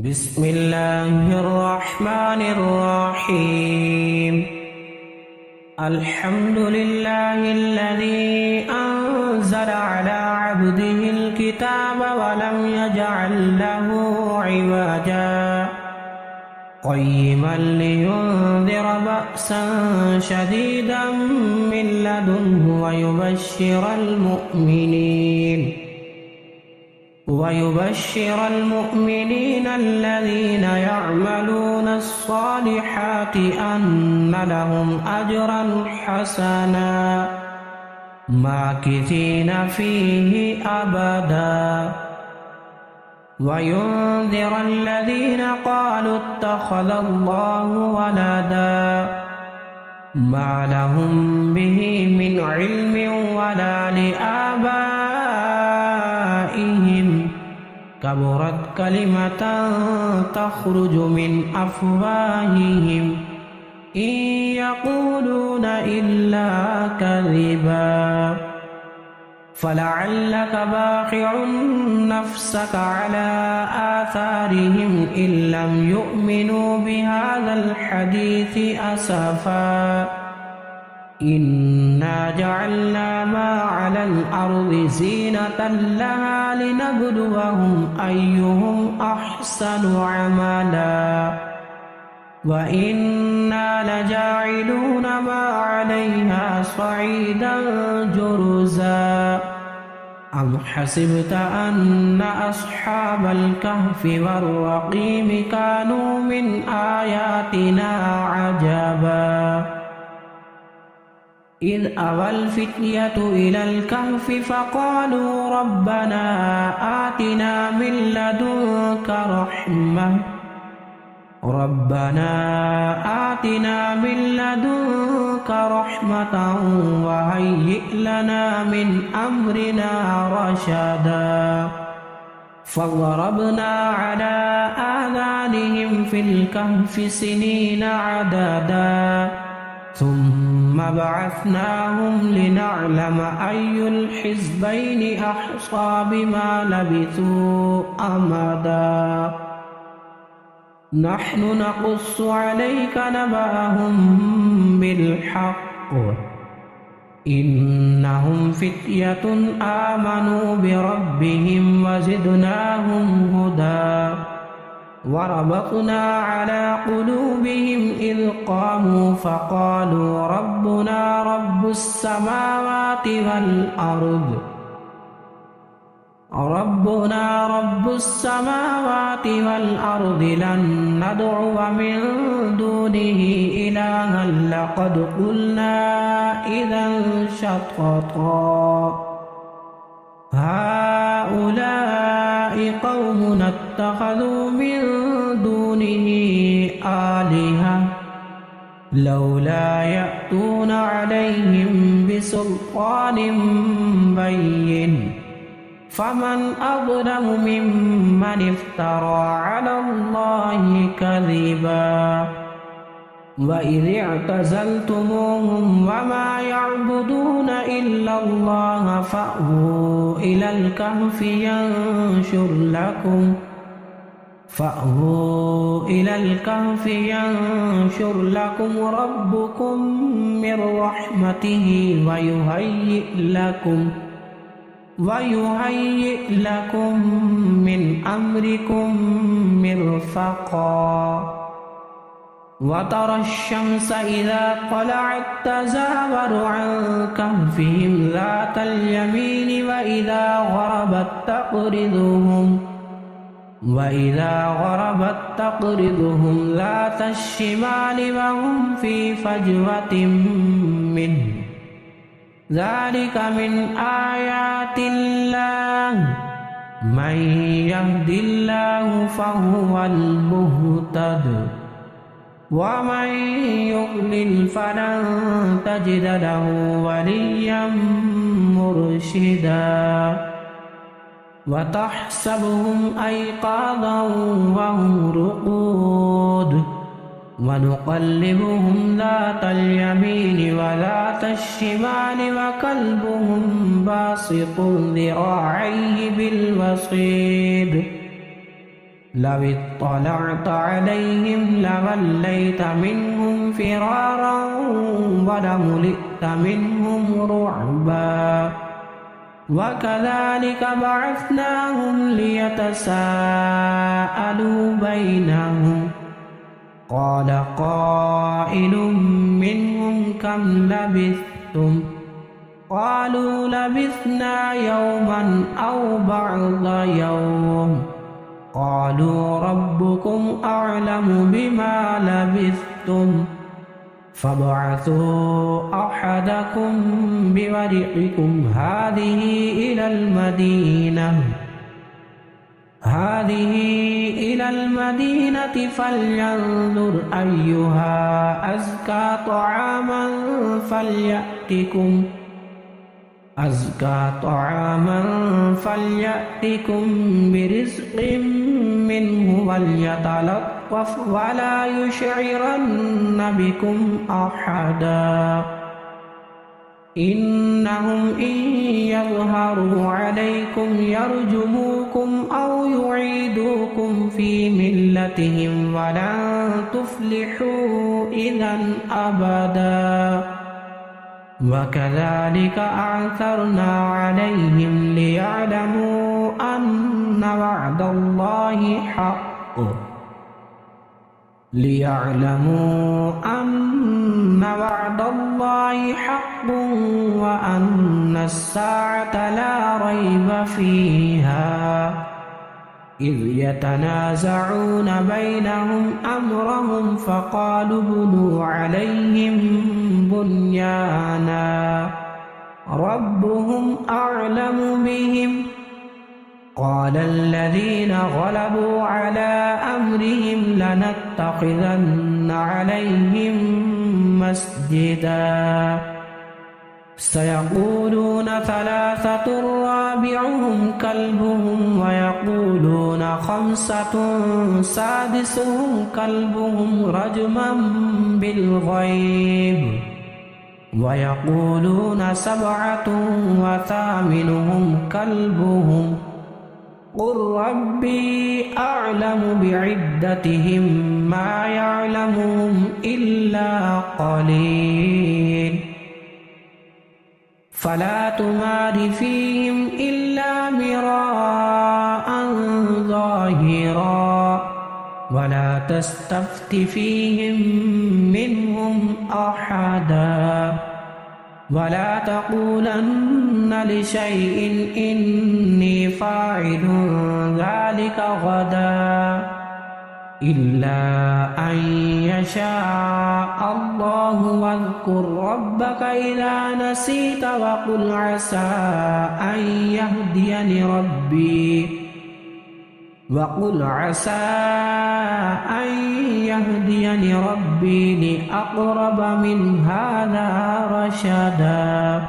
بسم الله الرحمن الرحيم. الحمد لله الذي أنزل على عبده الكتاب ولم يجعل له عوجا قيما لينذر بأسا شديدا من لدنه ويبشر المؤمنين الذين يعملون الصالحات أن لهم أجرا حسنا ماكثين فيه أبدا وينذر الذين قالوا اتخذ الله ولدا ما لهم به من علم ولا لآبائهم كبرت كلمة تخرج من أفواههم إن يقولون إلا كذبا فلعلك باخع نفسك على آثارهم إن لم يؤمنوا بهذا الحديث أسفا إنا جعلنا ما على الأرض زينة لها لنبلوهم أيهم أحسن عملا وإنا لجاعلون ما عليها صعيدا جرزا أم حسبت أن أصحاب الكهف والرقيم كانوا من آياتنا عجبا إذ أوى الفتية إلى الكهف فقالوا ربنا آتنا من لدنك رحمة وهيئ لنا من أمرنا رشدا فضربنا على آذانهم في الكهف سنين عددا ثم بعثناهم لنعلم أي الحزبين أحصى بما لبثوا أمدا نحن نقص عليك نبأهم بالحق إنهم فتية آمنوا بربهم وزدناهم هدى وربطنا على قلوبهم إذ قاموا فقالوا ربنا رب السماوات والأرض لن ندعو من دونه إلها لقد قلنا إذا شططا هؤلاء قومنا اتخذوا من دونه آلهة لولا يأتون عليهم بسلطان بين فمن أظلم ممن افترى على الله كذبا وإذ اعتزلتموهم وما يعبدون إلا الله فأووا إلى الكهف ينشر لكم ربكم من رحمته ويهيئ لكم من أمركم مرفقا وترى الشمس إذا طلعت تزاور عن كهفهم ذات اليمين وإذا غربت تقرضهم ذات الشمال وهم في فجوة منه ذلك من آيات الله من يهد الله فهو المهتد ومن يضلل فلن تجد له وليا مرشدا وتحسبهم أيقاظا وهم رقود ونقلبهم ذات اليمين وذات الشمال وكلبهم باسط ذراعيه بالوصيد لو اطلعت عليهم لوليت منهم فرارا ولملئت منهم رعبا وكذلك بعثناهم ليتساءلوا بينهم قال قائل منهم كم لبثتم قالوا لبثنا يوما أو بعض يوم قالوا ربكم أعلم بما لبثتم فابعثوا أحدكم بورقكم هذه إلى المدينة فلينظر أيها أزكى طعاما فليأتكم برزق منه وليتلطف ولا يشعرن بكم أحدا إنهم إن يظهروا عليكم يرجموكم أو يعيدوكم في ملتهم ولن تفلحوا إذا أبدا وكذلك أعثرنا عليهم ليعلموا أن وعد الله حق وأن الساعة لا ريب فيها إذ يتنازعون بينهم أمرهم فقالوا ابنوا عليهم بنيانا ربهم أعلم بهم قال الذين غلبوا على أمرهم لنتخذن عليهم مسجدا سيقولون ثلاثة رابعهم كلبهم ويقولون خمسة سادسهم كلبهم رجما بالغيب ويقولون سبعة وثامنهم كلبهم قل ربي أعلم بعدتهم ما يعلمهم إلا قليل فلا تمار فيهم إلا مراء ظاهرا ولا تستفت فيهم منهم أحدا ولا تقولن لشيء إني فاعل ذلك غدا إلا أن يشاء الله واذكر ربك إذا نسيت وقل عسى أن يهديني ربي لأقرب من هذا رشدا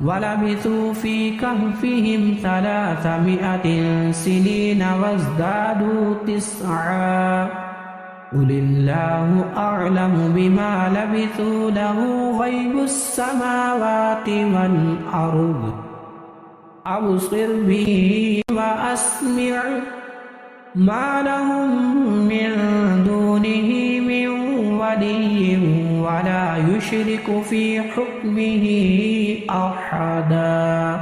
ولبثوا في كهفهم 300 سنين وازدادوا 9 قل الله أعلم بما لبثوا له غيب السماوات والأرض أبصر به وأسمع ما لهم من دونه من ولي ولا يشرك في حكمه أحدا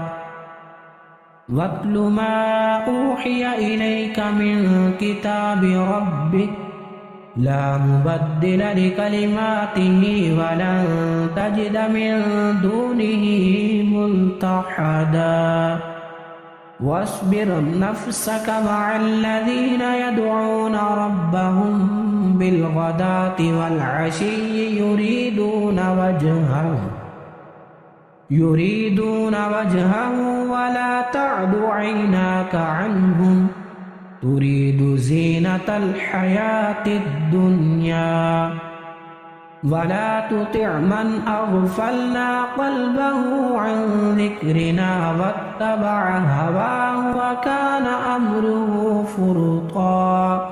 واتل ما أوحي إليك من كتاب ربك لا مبدل لكلماته ولن تجد من دونه ملتحدا واصبر نفسك مع الذين يدعون ربهم بالغداة والعشي يريدون وجهه ولا تعد عيناك عنهم تريد زينة الحياة الدنيا ولا تطع من أغفلنا قلبه عن ذكرنا واتبع هواه وكان أمره فرطا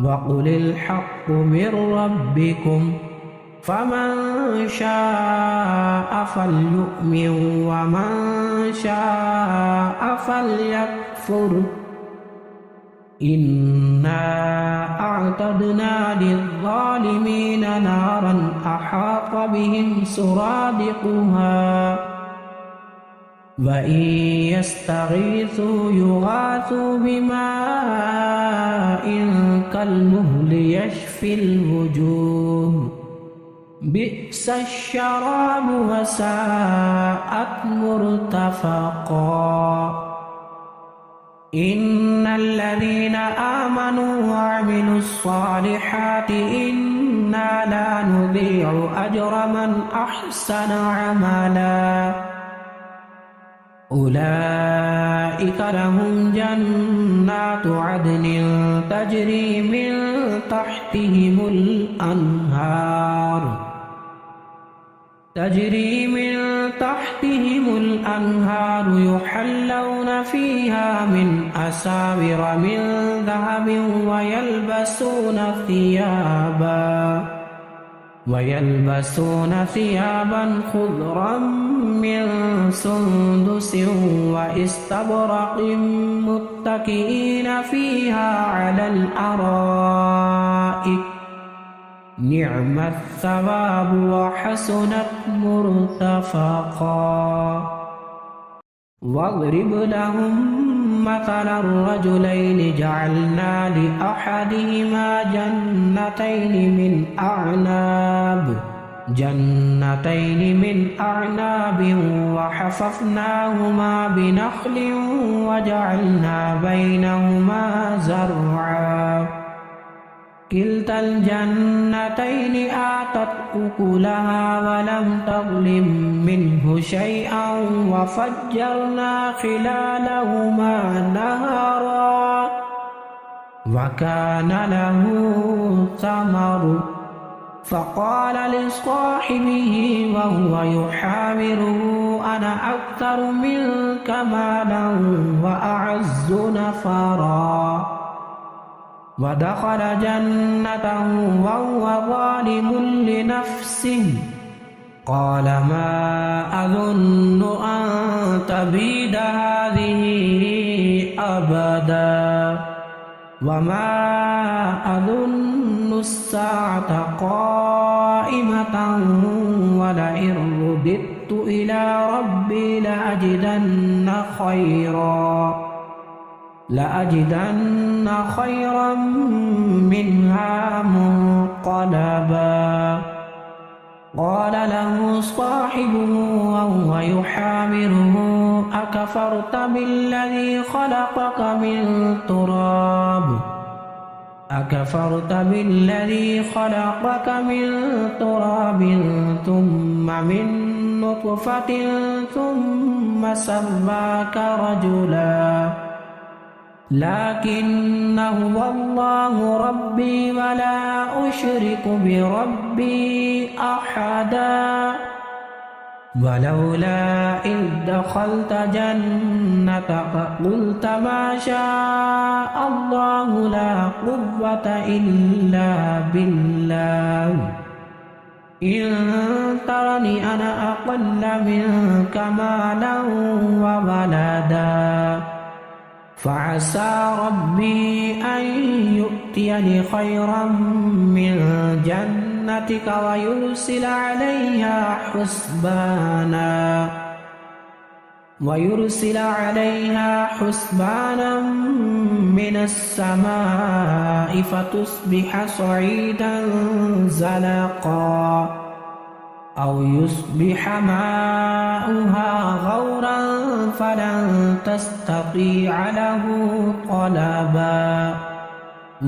وقل الحق من ربكم فمن شاء فليؤمن ومن شاء فليكفر إنا أعتدنا للظالمين نارا أحاط بهم سرادقها وإن يستغيثوا يغاثوا بماء كالمهل يشفي الوجوه بئس الشراب وساءت مرتفقا إن الذين آمنوا وعملوا الصالحات إنا لا نضيع أجر من أحسن عملا أولئك لهم جنات عدن تجري من تحتهم الأنهار يحلون فيها من أساور من ذهب ويلبسون ثيابا خضرا من سندس واستبرق متكئين فيها على الأرائك نعم الثواب وحسنت مرتفقا واضرب لهم مثلا الرجلين جعلنا لأحدهما جنتين من أعناب وحففناهما بنخل وجعلنا بينهما زرعا كلتا الجنتين آتت أكلها ولم تظلم منه شيئا وفجرنا خلالهما نهرا وكان له ثمر فقال لصاحبه وهو يحاوره أنا أكثر منك مالا وأعز نفرا ودخل جنته وهو ظالم لنفسه قال ما أظن أن تبيد هذه أبدا وما أظن الساعة قائمة ولئن رددت إلى ربي لأجدن خيرا منها منقلبا قال له صاحبه وهو يحاوره أكفرت بالذي خلقك من تراب ثم من نطفة ثم سواك رجلا لكن هو الله ربي ولا أشرك بربي أحدا ولولا إذ دخلت جنتك قلت ما شاء الله لا قوة إلا بالله إن ترني أنا أقل منك مالا وولدا فعسى ربي أن يؤتيني خيرا من جنتك ويرسل عليها حسبانا من السماء فتصبح صعيدا زلقا أو يصبح ماؤها غورا فلن تستطيع له طلبا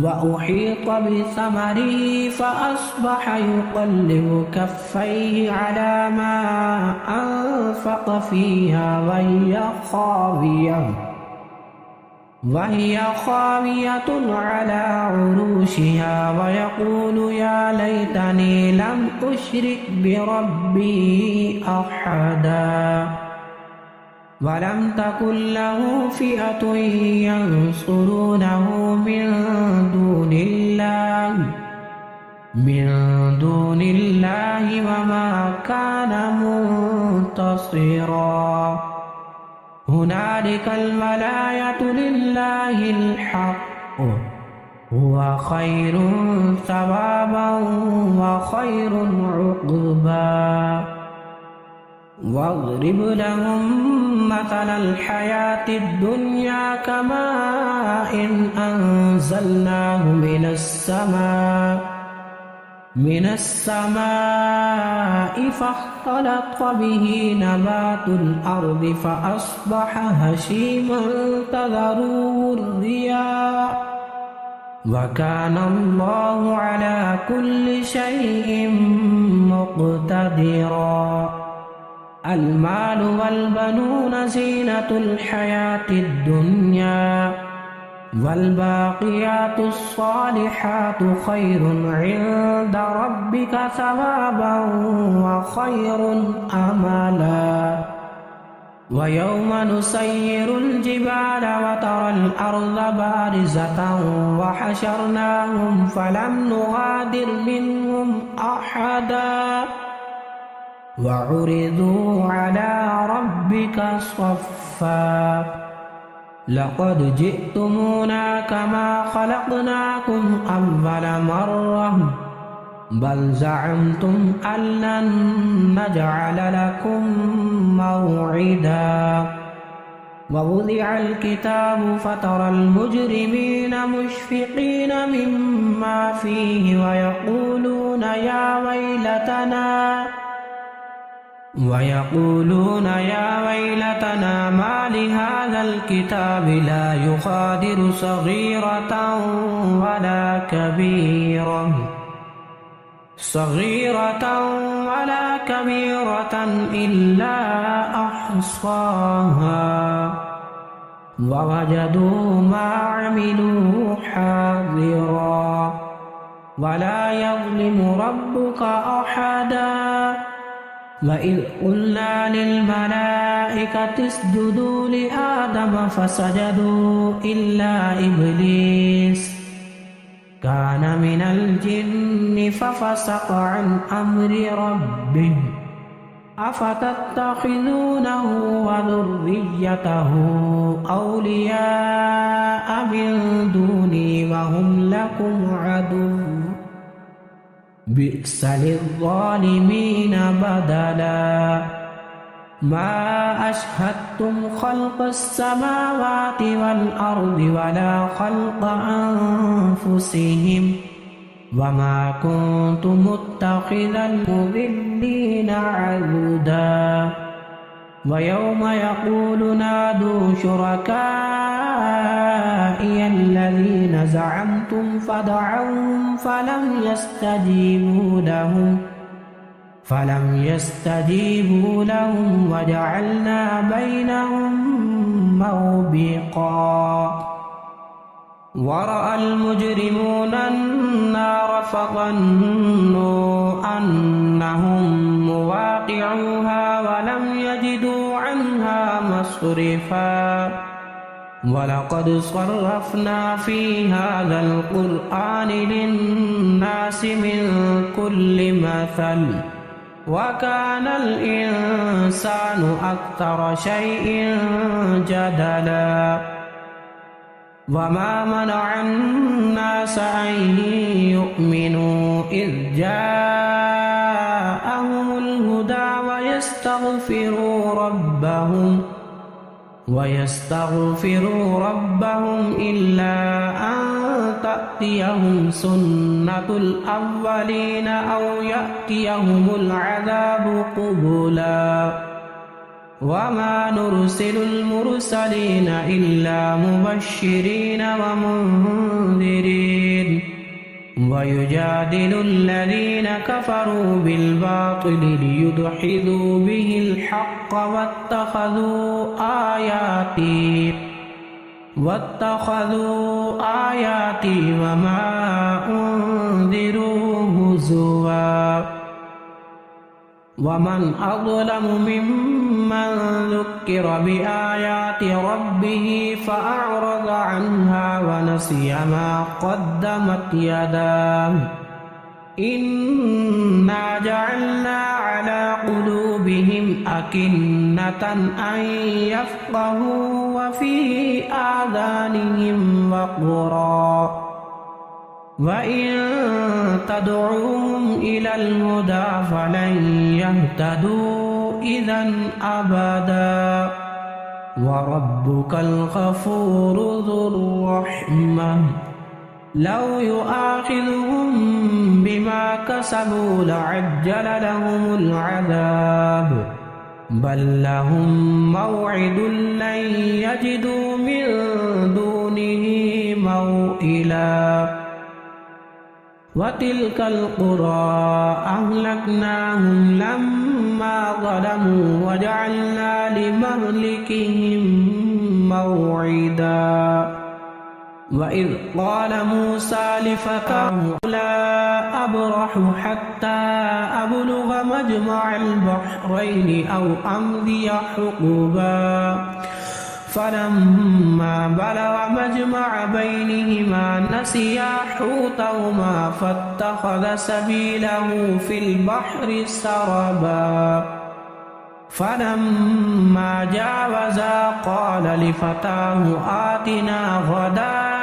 وأحيط بثمره فأصبح يقلب كفيه على ما أنفق فيها وهي خاوية على عروشها ويقول يا ليتني لم أشرك بربي أحدا ولم تكن له فئة ينصرونه من دون الله وما كان منتصرا هنالك الولاية لله الحق هو خير ثوابا وخير عقبا واضرب لهم مثل الحياة الدنيا كماء إن أنزلناه من السماء فاختلط به نبات الأرض فأصبح هشيما تذروه الرياح وكان الله على كل شيء مقتدرا المال والبنون زينة الحياة الدنيا والباقيات الصالحات خير عند ربك ثوابا وخير أملا ويوم نسير الجبال وترى الأرض بارزة وحشرناهم فلم نغادر منهم أحدا وعرضوا على ربك صفا لقد جئتمونا كما خلقناكم أول مرة بل زعمتم أن لن نجعل لكم موعدا ووضع الكتاب فترى المجرمين مشفقين مما فيه ويقولون يا ويلتنا ما لهذا الكتاب لا يغادر صغيرة ولا كبيرة إلا أحصاها ووجدوا ما عملوا حاضرا ولا يظلم ربك أحدا وإذ قلنا للملائكة اسجدوا لآدم فسجدوا إلا إبليس كان من الجن ففسق عن أمر ربه أفتتخذونه وذريته أولياء من دوني وهم لكم عدو بئس للظالمين بدلا ما أشهدتم خلق السماوات والأرض ولا خلق أنفسهم وما كنت متخذ المضلين عضدا ويوم يقول نادوا شركائي الذين زعمتم فدعوهم فلم يستجيبوا لهم وجعلنا بينهم موبقا ورأى المجرمون النار فظنوا أنهم مواقعوها ولم يجدوا عنها مصرفا ولقد صرفنا في هذا القرآن للناس من كل مثل وكان الإنسان أكثر شيء جدلا وما منع الناس أن يؤمنوا إذ جاءهم الهدى ويستغفروا ربهم إلا أن تأتيهم سنة الأولين أو يأتيهم العذاب قبلا وما نرسل المرسلين إلا مبشرين ومنذرين ويجادل الذين كفروا بالباطل ليدحضوا به الحق واتخذوا آياتي وما أنذروا هزوا ومن أظلم ممن ذكر بآيات ربه فأعرض عنها ونسي ما قدمت يداه إنا جعلنا على قلوبهم أكنة أن يفقهوا وفي آذانهم وقرا وإن تدعوهم إلى الهدى فلن يهتدوا إذا أبدا وربك الغفور ذو الرحمة لو يؤاخذهم بما كسبوا لعجل لهم العذاب بل لهم موعد لن يجدوا من دونه موئلا وتلك القرى أهلكناهم لما ظلموا وجعلنا لمهلكهم موعدا وإذ قال موسى لفتاه لا أبرح حتى أبلغ مجمع البحرين أو أمضي حقبا فلما بلغ مجمع بينهما نسيا حوتهما فاتخذ سبيله في البحر سربا فلما جاوزا قال لفتاه آتنا غداءنا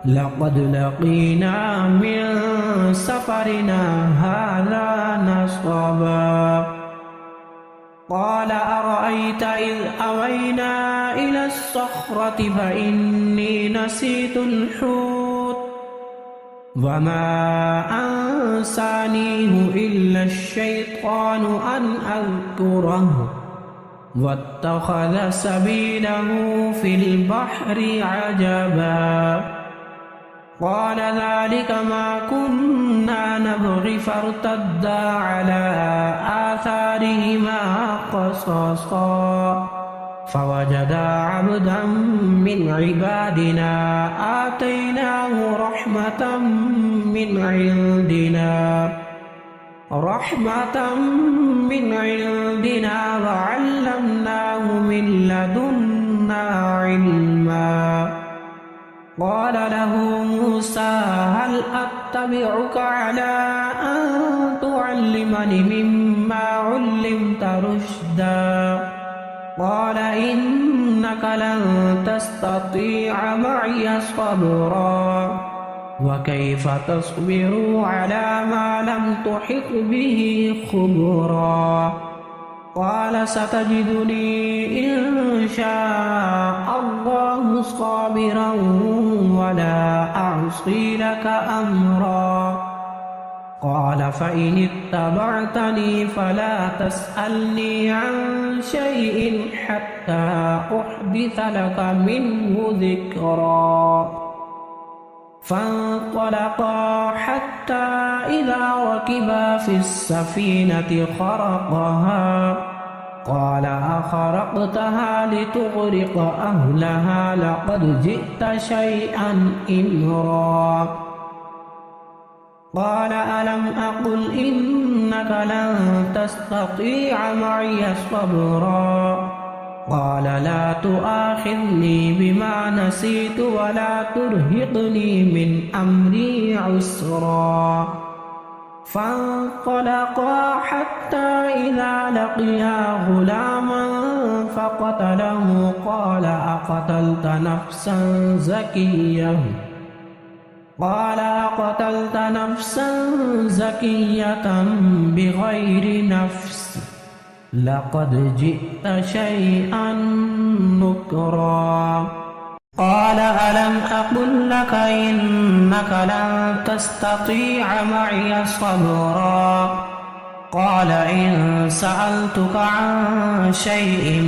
لقد لقينا من سفرنا هذا نصبا قال أرأيت إذ أوينا إلى الصخرة فإني نسيت الحوت وما أنسانيه إلا الشيطان أن أذكره واتخذ سبيله في البحر عجبا قال ذلك ما كنا نبغي فارتدا على آثارهما قصصا فوجدا عبدا من عبادنا آتيناه رحمة من عندنا وعلمناه من لدنا علما قال له موسى هل أتبعك على أن تعلمني مما علمت رشدا قال إنك لن تستطيع معي صبرا وكيف تصبر على ما لم تحط به خبرا قال ستجدني إن شاء الله صابرا ولا أعصي لك أمرا قال فإن اتبعتني فلا تسألني عن شيء حتى أحدث لك منه ذكرا فانطلقا حتى إذا ركبا في السفينة خرقها قال أخرقتها لتغرق أهلها لقد جئت شيئا إمرا قال ألم أقل إنك لن تستطيع معي صبرا قال لا تؤاخذني بما نسيت ولا ترهقني من أمري عسرا فانطلقا حتى إذا لقيا غلاما فقتله قال أقتلت نفسا زكية بغير نفس لقد جئت شيئا نكرا قال ألم أقل لك إنك لن تستطيع معي صبرا قال إن سألتك عن شيء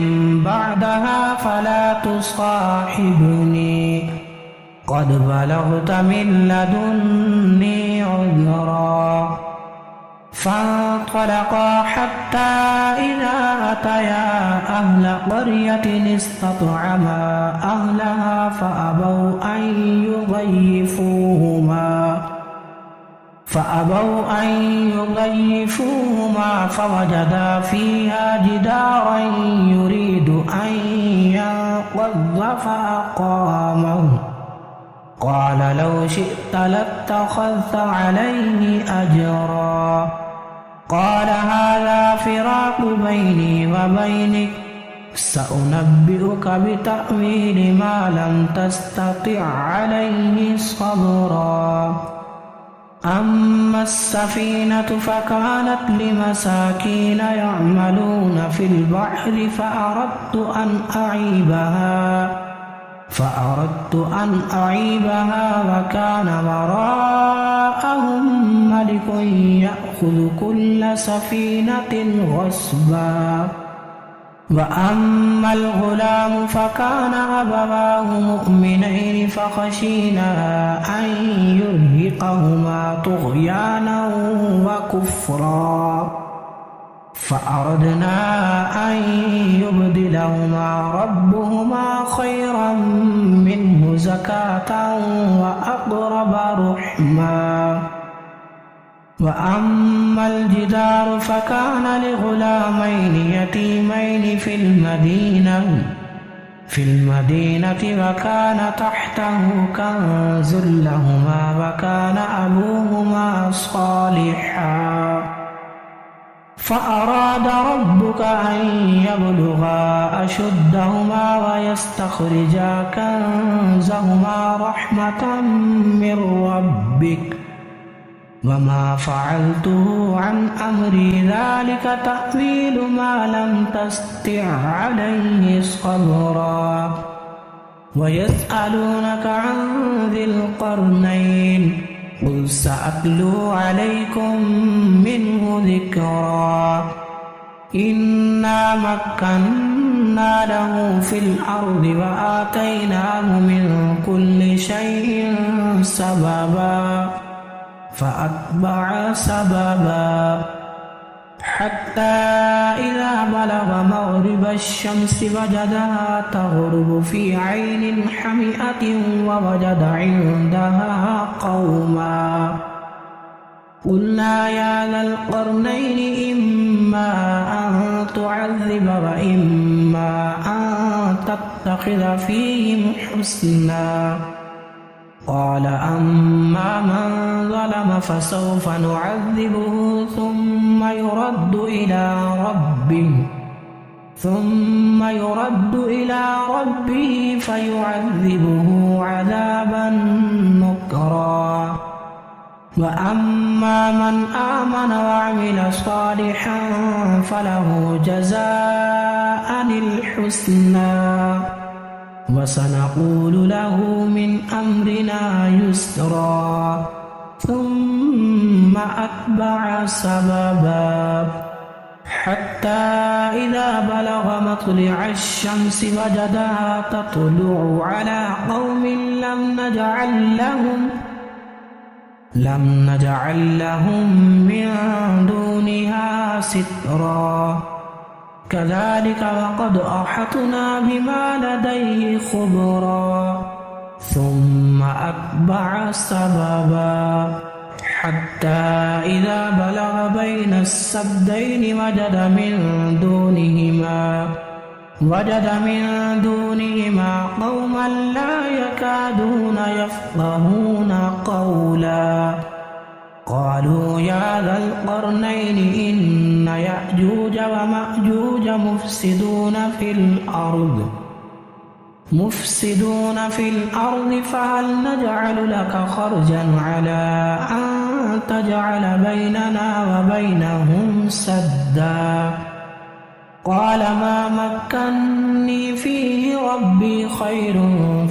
بعدها فلا تصاحبني قد بلغت من لدني عذرا فانطلقا حتى إذا أتيا أهل قرية استطعما أهلها فأبوا أن يضيفوهما فوجدا فيها جدارا يريد أن ينقض فأقامه قال لو شئت لاتخذت عليه أجرا قال هذا فراق بيني وبينك سأنبئك بتأويل ما لم تستطع عليه صبرا أما السفينة فكانت لمساكين يعملون في البحر فأردت أن أعيبها وكان وراءهم ملك يأخذ كل سفينة غصبا وأما الغلام فكان أبواه مؤمنين فخشينا أن يرهقهما طغيانا وكفرا فأردنا أن يبدلهما ربهما خيرا منه زكاة وأقرب رحما وأما الجدار فكان لغلامين يتيمين في المدينة وكان تحته كنز لهما وكان أبوهما صالحا فأراد ربك أن يبلغا أشدهما ويستخرجا كنزهما رحمة من ربك وما فعلته عن أمري ذلك تأويل ما لم تستطع عليه صبرا ويسألونك عن ذي القرنين قل سأتلو عليكم منه ذكرا إنا مكنا له في الأرض وآتيناه من كل شيء سببا فأتبع سببا حتى إذا بلغ مغرب الشمس وجدها تغرب في عين حمئة ووجد عندها قوما قلنا يا ذا القرنين إما أن تعذب وإما أن تتخذ فيهم حسنا قال أما من ظلم فسوف نعذبه ثم يرد إلى ربه فيعذبه عذابا نكرا وأما من آمن وعمل صالحا فله جزاء الحسنى وسنقول له من أمرنا يسرا ثم أتبع سببا حتى إذا بلغ مطلع الشمس وجدها تطلع على قوم لم نجعل لهم من دونها سترا كذلك وقد أحطنا بما لديه خبرا ثم أتبع سببا حتى إذا بلغ بين السدين وجد من دونهما قوما لا يكادون يفقهون قولا قالوا يا ذا القرنين إن يأجوج ومأجوج مفسدون في الأرض فهل نجعل لك خرجا على أن تجعل بيننا وبينهم سدا قال ما مكني فيه ربي خير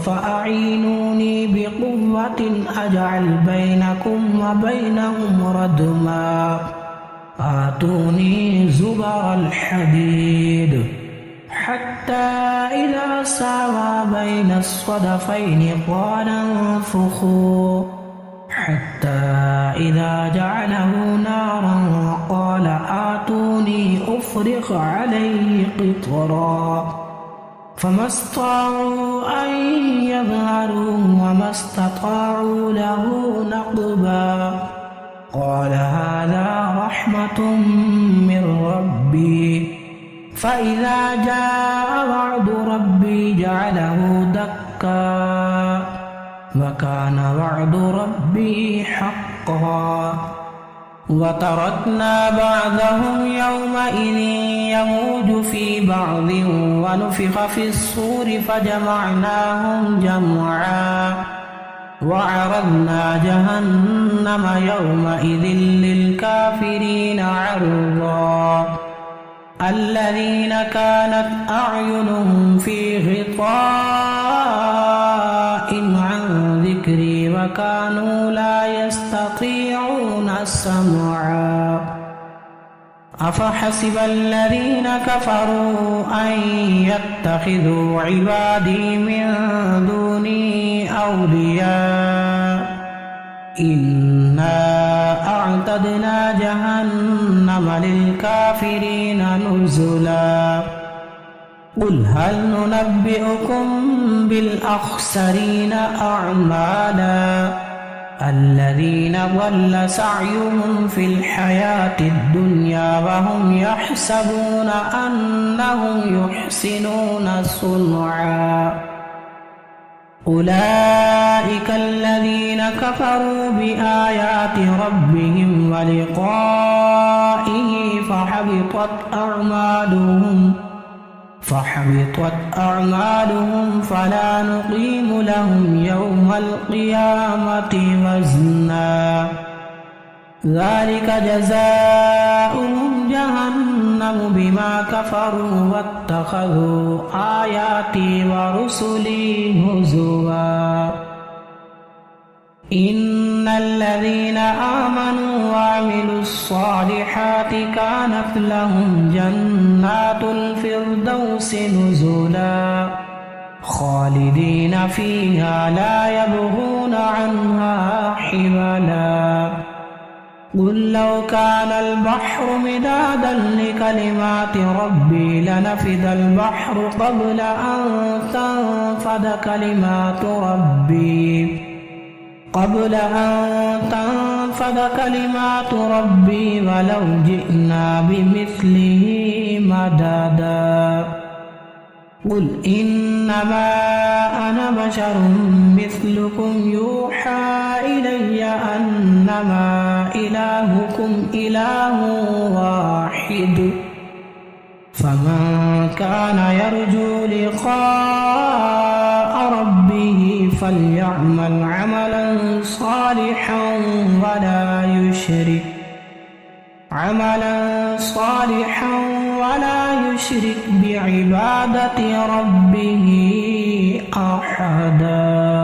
فأعينوني بقوة أجعل بينكم وبينهم ردما آتوني زبر الحديد حتى إذا ساوى بين الصدفين قال انفخوا حتى إذا جعله نارا قال آتوني أفرغ عليه قطرا فما استطاعوا أن يظهروا وما استطاعوا له نقبا قال هذا رحمة من ربي فإذا جاء وعد ربي جعله دكا وكان وعد ربي حقا وتركنا بعضهم يومئذ يموج في بعض ونفخ في الصور فجمعناهم جمعا وعرضنا جهنم يومئذ للكافرين عرضا الذين كانت أعينهم في غطاء عن ذكري وكانوا لا يستطيعون سمعا أفحسب الذين كفروا أن يتخذوا عبادي من دوني أولياء إنا أعتدنا جهنم للكافرين نزلا قل هل ننبئكم بالأخسرين أعمالا الذين ضل سعيهم في الحياة الدنيا وهم يحسبون أنهم يحسنون صنعا أولئك الذين كفروا بآيات ربهم ولقائه فحبطت أعمالهم فلا نقيم لهم يوم القيامة وزنا ذلك جزاؤهم جهنم بما كفروا واتخذوا آياتي ورسلي هزوا إن الذين آمنوا وعملوا الصالحات كانت لهم جنات الفردوس نزلا خالدين فيها لا يبغون عنها حولا قل لو كان البحر مدادا لكلمات ربي لنفد البحر قبل أن تنفد كلمات ربي ولو جئنا بمثله مددا قل إنما أنا بشر مثلكم يوحى إلي أنما إلهكم إله واحد فمن كان يرجو لقاء ربه فليعمل عملا صالحا ولا يشرك بعبادة ربه أحدا.